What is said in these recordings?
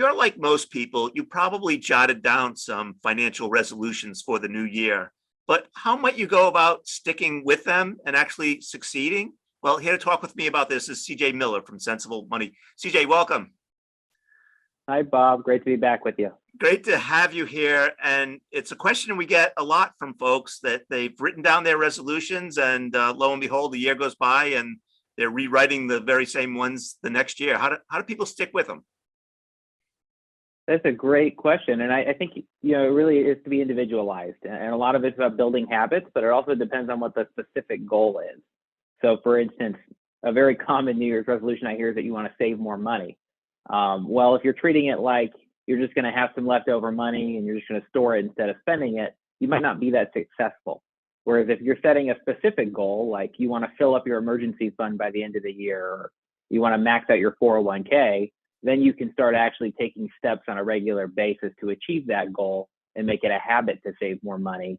you're like most people, you probably jotted down some financial resolutions for the new year, but how might you go about sticking with them and actually succeeding? Well, here to talk with me about this is CJ Miller from Sensible Money. CJ, welcome. Hi, Bob. Great to be back with you. Great to have you here. And it's a question we get a lot from folks that they've written down their resolutions and lo and behold, the year goes by and they're rewriting the very same ones the next year. How do people stick with them? That's a great question. And I think, it really is to be individualized. And a lot of it's about building habits, but it also depends on what the specific goal is. So, for instance, a very common New Year's resolution I hear is that you want to save more money. Well, if you're treating it like you're just going to have some leftover money and you're just going to store it instead of spending it, you might not be that successful. Whereas if you're setting a specific goal, like you want to fill up your emergency fund by the end of the year, or you want to max out your 401k, then you can start actually taking steps on a regular basis to achieve that goal and make it a habit to save more money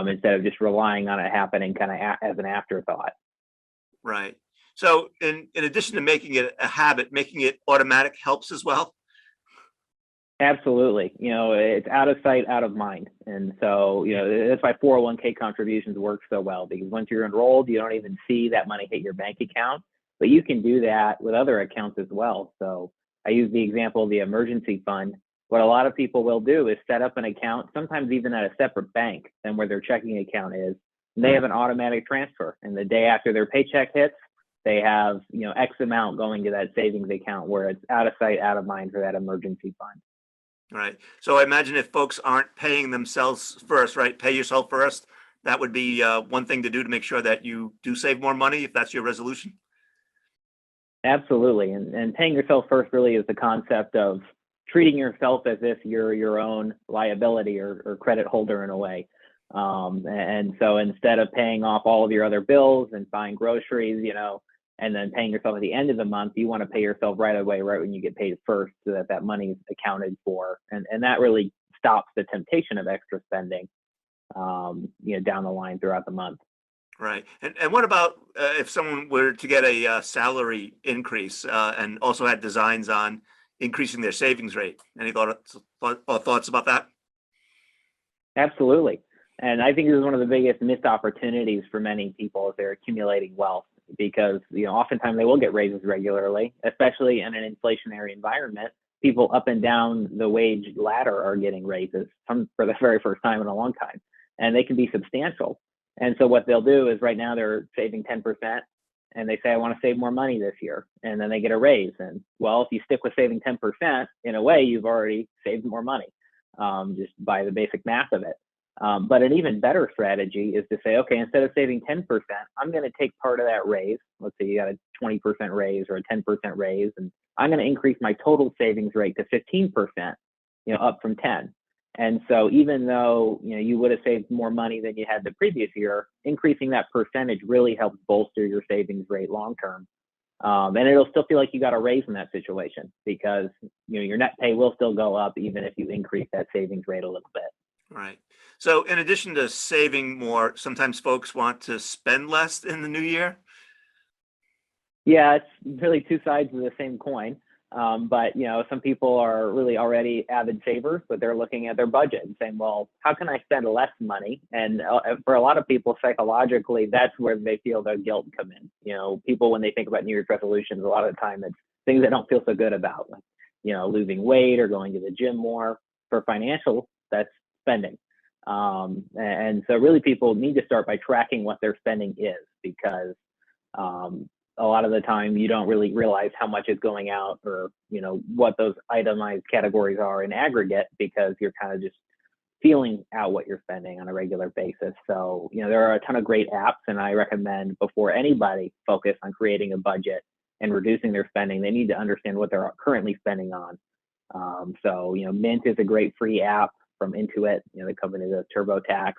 instead of just relying on it happening kind of as an afterthought. Right. So in addition to making it a habit, making it automatic helps as well. Absolutely. It's out of sight, out of mind. And so, that's why 401k contributions work so well, because once you're enrolled, you don't even see that money hit your bank account, but you can do that with other accounts as well. So I use the example of the emergency fund. What a lot of people will do is set up an account, sometimes even at a separate bank than where their checking account is. And they have an automatic transfer. And the day after their paycheck hits, they have, X amount going to that savings account where it's out of sight, out of mind for that emergency fund. Right. So I imagine if folks aren't paying themselves first, right? Pay yourself first. That would be one thing to do to make sure that you do save more money if that's your resolution. Absolutely. And paying yourself first really is the concept of treating yourself as if you're your own liability or credit holder in a way. And so instead of paying off all of your other bills and buying groceries, and then paying yourself at the end of the month, you want to pay yourself right away, right when you get paid first, so that that money is accounted for. And that really stops the temptation of extra spending, down the line throughout the month. Right. And what about if someone were to get a salary increase and also had designs on increasing their savings rate? Any thoughts about that? Absolutely. And I think this is one of the biggest missed opportunities for many people as they're accumulating wealth, because oftentimes they will get raises regularly, especially in an inflationary environment. People up and down the wage ladder are getting raises, some for the very first time in a long time, and they can be substantial. And so what they'll do is right now they're saving 10%, and they say, I want to save more money this year, and then they get a raise. And well, if you stick with saving 10%, in a way, you've already saved more money just by the basic math of it. But an even better strategy is to say, okay, instead of saving 10%, I'm going to take part of that raise. Let's say you got a 20% raise or a 10% raise, and I'm going to increase my total savings rate to 15%, up from 10. And so even though, you would have saved more money than you had the previous year, increasing that percentage really helps bolster your savings rate long term. And it'll still feel like you got a raise in that situation, because, your net pay will still go up even if you increase that savings rate a little bit. Right. So in addition to saving more, sometimes folks want to spend less in the new year. Yeah, it's really two sides of the same coin. But some people are really already avid savers, but they're looking at their budget and saying, well, how can I spend less money? And for a lot of people, psychologically, that's where they feel their guilt come in. People, when they think about New Year's resolutions, a lot of the time it's things they don't feel so good about, like, losing weight or going to the gym more. For financial, that's spending. And so really people need to start by tracking what their spending is, because a lot of the time you don't really realize how much is going out, or what those itemized categories are in aggregate, because you're kind of just feeling out what you're spending on a regular basis. So there are a ton of great apps, and I recommend, before anybody focus on creating a budget and reducing their spending, they need to understand what they're currently spending on. So Mint is a great free app from Intuit, the company that's TurboTax.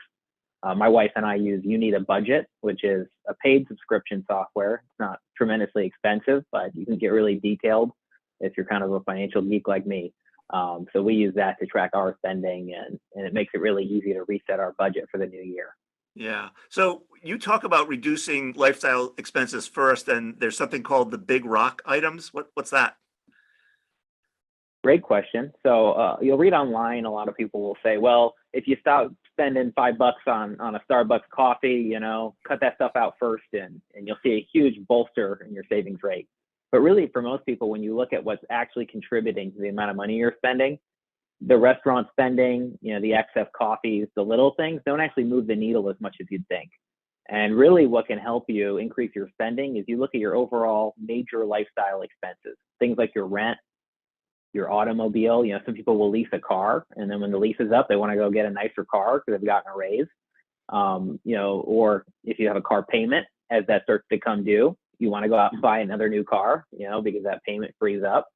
My wife and I use You Need a Budget, which is a paid subscription software. It's not tremendously expensive, but you can get really detailed if you're kind of a financial geek like me. So we use that to track our spending, and it makes it really easy to reset our budget for the new year. Yeah. So you talk about reducing lifestyle expenses first, and there's something called the big rock items. What's that? Great question. So you'll read online, a lot of people will say, well, if you stop spending $5 on a Starbucks coffee, cut that stuff out first and you'll see a huge bolster in your savings rate. But really, for most people, when you look at what's actually contributing to the amount of money you're spending, the restaurant spending, the excess coffees, the little things don't actually move the needle as much as you'd think. And really what can help you increase your spending is you look at your overall major lifestyle expenses, things like your rent, your automobile. Some people will lease a car, and then when the lease is up, they want to go get a nicer car because they've gotten a raise. Or if you have a car payment, as that starts to come due, you want to go out and buy another new car, because that payment frees up.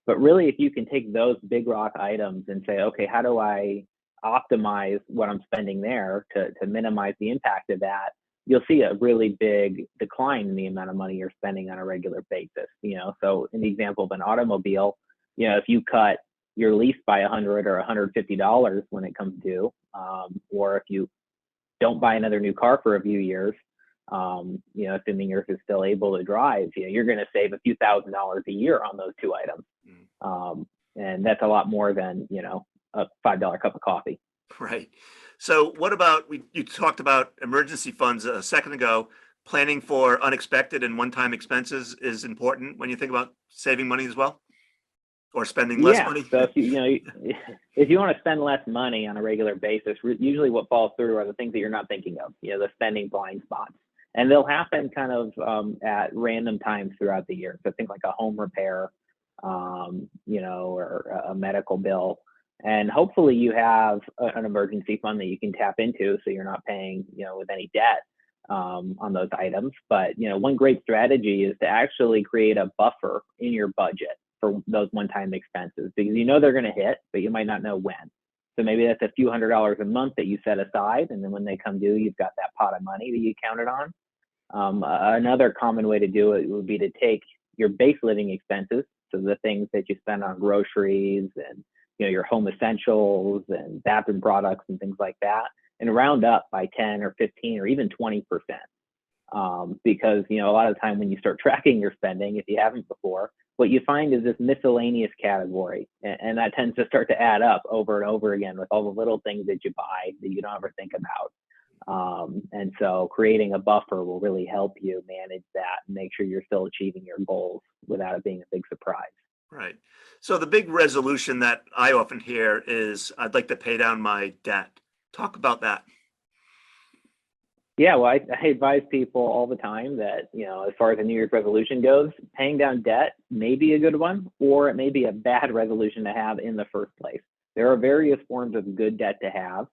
But really, if you can take those big rock items and say, okay, how do I optimize what I'm spending there to minimize the impact of that, you'll see a really big decline in the amount of money you're spending on a regular basis. So in the example of an automobile, if you cut your lease by $100 or $150 when it comes due, or if you don't buy another new car for a few years, assuming yours is still able to drive, you're going to save a few $1,000s a year on those two items. And that's a lot more than, a $5 cup of coffee. Right. So what about, you talked about emergency funds a second ago. Planning for unexpected and one-time expenses is important when you think about saving money as well, or spending less money. So if you want to spend less money on a regular basis, usually what falls through are the things that you're not thinking of, the spending blind spots. And they'll happen kind of at random times throughout the year. So think like a home repair, or a medical bill. And hopefully you have an emergency fund that you can tap into so you're not paying, with any debt on those items. But, one great strategy is to actually create a buffer in your budget for those one-time expenses, because they're going to hit, but you might not know when. So maybe that's a few $100s a month that you set aside, and then when they come due, you've got that pot of money that you counted on. Another common way to do it would be to take your base living expenses, so the things that you spend on groceries and your home essentials and bathroom products and things like that, and round up by 10 or 15 or even 20%. Because a lot of the time when you start tracking your spending, if you haven't before, what you find is this miscellaneous category, and that tends to start to add up over and over again with all the little things that you buy that you don't ever think about. And so creating a buffer will really help you manage that and make sure you're still achieving your goals without it being a big surprise. Right. So the big resolution that I often hear is, I'd like to pay down my debt. Talk about that. Yeah, well, I advise people all the time that, as far as a New Year's resolution goes, paying down debt may be a good one, or it may be a bad resolution to have in the first place. There are various forms of good debt to have,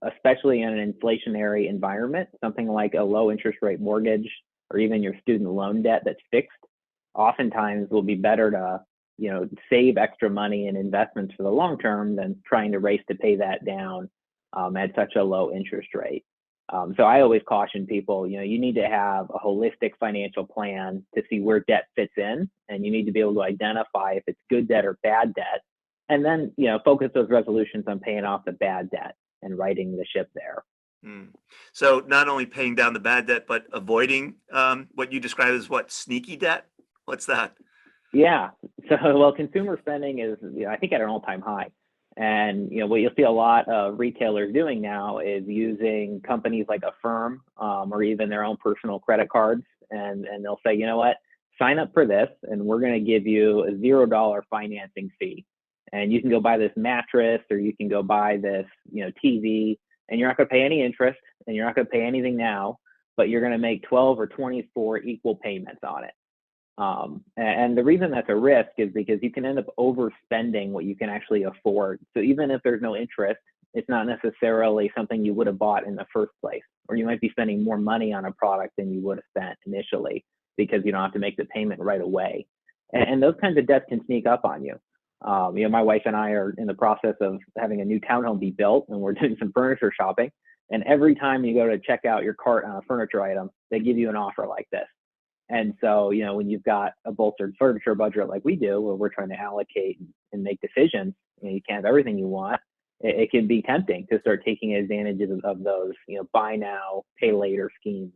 especially in an inflationary environment. Something like a low interest rate mortgage or even your student loan debt that's fixed oftentimes will be better to, save extra money in investments for the long term than trying to race to pay that down at such a low interest rate. So I always caution people, you need to have a holistic financial plan to see where debt fits in, and you need to be able to identify if it's good debt or bad debt, and then, focus those resolutions on paying off the bad debt and righting the ship there. So not only paying down the bad debt, but avoiding what you describe as sneaky debt? What's that? Yeah. So, well, consumer spending is, I think, at an all-time high. And, what you'll see a lot of retailers doing now is using companies like Affirm or even their own personal credit cards. And they'll say, sign up for this, and we're going to give you a $0 financing fee. And you can go buy this mattress, or you can go buy this, TV, and you're not going to pay any interest, and you're not going to pay anything now, but you're going to make 12 or 24 equal payments on it. And the reason that's a risk is because you can end up overspending what you can actually afford. So even if there's no interest, it's not necessarily something you would have bought in the first place, or you might be spending more money on a product than you would have spent initially because you don't have to make the payment right away. And those kinds of debts can sneak up on you. My wife and I are in the process of having a new townhome be built, and we're doing some furniture shopping. And every time you go to check out your cart on a furniture item, they give you an offer like this. And so, when you've got a bolstered furniture budget like we do, where we're trying to allocate and make decisions, you can't have everything you want. It can be tempting to start taking advantage of those, buy now, pay later schemes.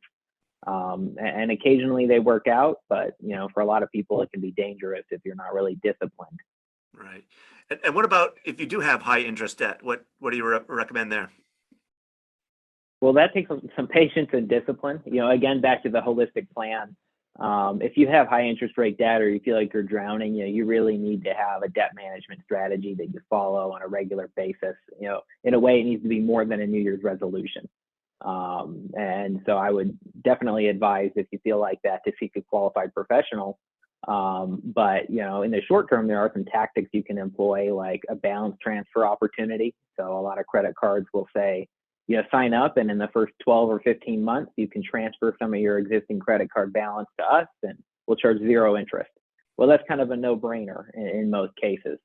And occasionally they work out, but, for a lot of people, it can be dangerous if you're not really disciplined. Right. And what about if you do have high interest debt? What do you recommend there? Well, that takes some patience and discipline. Again, back to the holistic plan. If you have high interest rate debt or you feel like you're drowning, you really need to have a debt management strategy that you follow on a regular basis. In a way, it needs to be more than a New Year's resolution. And so I would definitely advise, if you feel like that, to seek a qualified professional. But in the short term, there are some tactics you can employ, like a balance transfer opportunity. So a lot of credit cards will say, sign up, and in the first 12 or 15 months, you can transfer some of your existing credit card balance to us, and we'll charge zero interest. Well, that's kind of a no-brainer in most cases.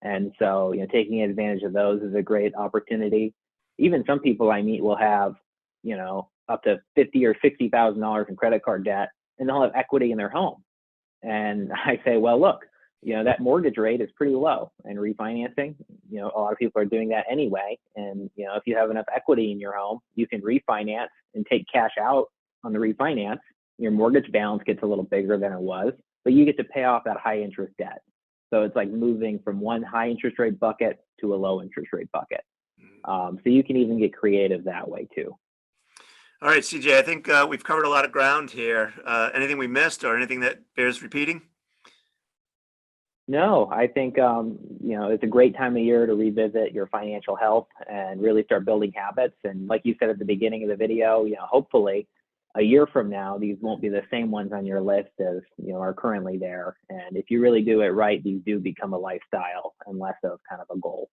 And so, taking advantage of those is a great opportunity. Even some people I meet will have, up to $50,000 or $60,000 in credit card debt, and they'll have equity in their home. And I say, well, look, that mortgage rate is pretty low, and refinancing, a lot of people are doing that anyway. And, if you have enough equity in your home, you can refinance and take cash out on the refinance. Your mortgage balance gets a little bigger than it was, but you get to pay off that high interest debt. So it's like moving from one high interest rate bucket to a low interest rate bucket. So you can even get creative that way too. All right, CJ, I think we've covered a lot of ground here. Anything we missed or anything that bears repeating? No, I think, it's a great time of year to revisit your financial health and really start building habits. And like you said at the beginning of the video, hopefully a year from now, these won't be the same ones on your list as, are currently there. And if you really do it right, these do become a lifestyle and less of kind of a goal.